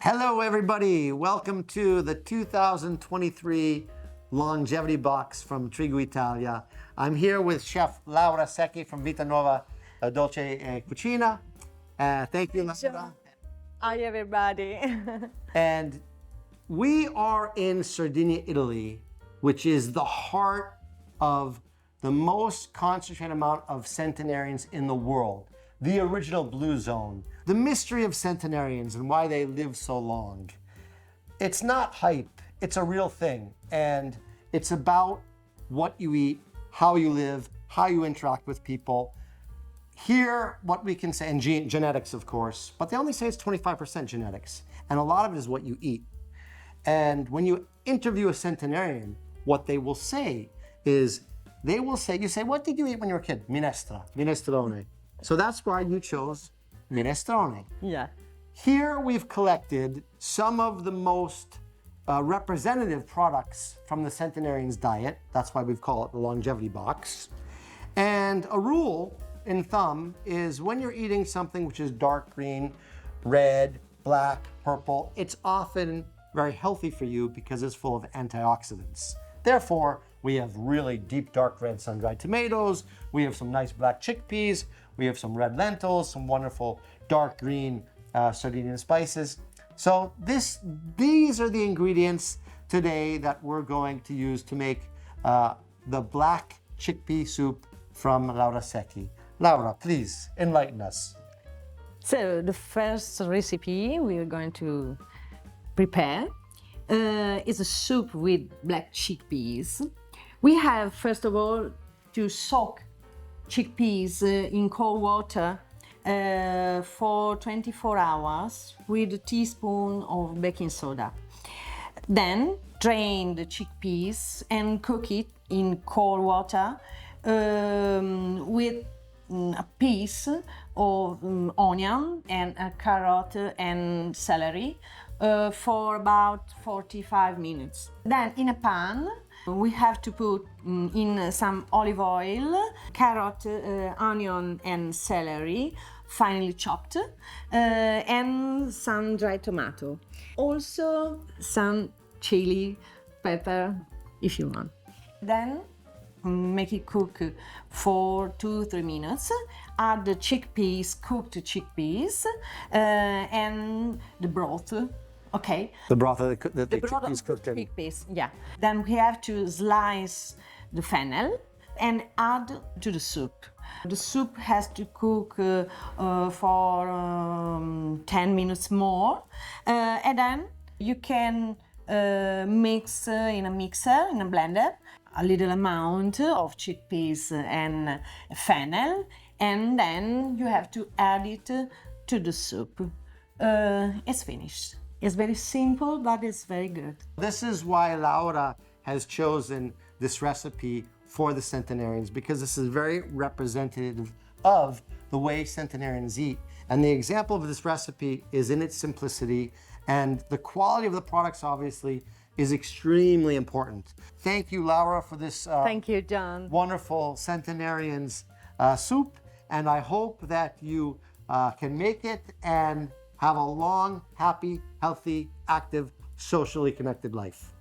Hello, everybody. Welcome to the 2023 Longevity Box from Trigo Italia. I'm here with Chef Laura Secchi from Vita Nuova Dolce Cucina. Thank you, Laura. Hi, everybody. And we are in Sardinia, Italy, which is the heart of the most concentrated amount of centenarians in the world. The original blue zone. The mystery of centenarians and why they live so long. It's not hype, it's a real thing. And it's about what you eat, how you live, how you interact with people. Here, what we can say, and genetics, of course, but they only say it's 25% genetics. And a lot of it is what you eat. And when you interview a centenarian, what they will say is, you say, what did you eat when you were a kid? Minestra, minestrone. So that's why you chose minestrone. Yeah. Here we've collected some of the most representative products from the centenarian's diet. That's why we've called it the longevity box. And a rule in thumb is when you're eating something which is dark green, red, black, purple, it's often very healthy for you because it's full of antioxidants. Therefore, we have really deep dark red sun-dried tomatoes, we have some nice black chickpeas, we have some red lentils, some wonderful dark green Sardinian spices. So these are the ingredients today that we're going to use to make the black chickpea soup from Laura Secchi. Laura, please enlighten us. So the first recipe we're going to prepare is a soup with black chickpeas. We have, first of all, to soak chickpeas in cold water for 24 hours with a teaspoon of baking soda. Then drain the chickpeas and cook it in cold water with a piece of onion and a carrot and celery for about 45 minutes. Then in a pan, we have to put in some olive oil, carrot, onion and celery, finely chopped, and some dried tomato. Also some chili pepper if you want. Then make it cook for 2-3 minutes. Add the chickpeas, cooked chickpeas, and the broth. Okay. The broth of the chickpeas cooked in. Chickpeas, yeah. Then we have to slice the fennel and add to the soup. The soup has to cook for 10 minutes more, and then you can mix in a mixer, in a blender, a little amount of chickpeas and fennel, and then you have to add it to the soup. It's finished. It's very simple, but it's very good. This is why Laura has chosen this recipe for the centenarians, because this is very representative of the way centenarians eat. And the example of this recipe is in its simplicity, and the quality of the products obviously is extremely important. Thank you, Laura, for this Thank you, John. Wonderful centenarians soup, and I hope that you can make it and have a long, happy, healthy, active, socially connected life.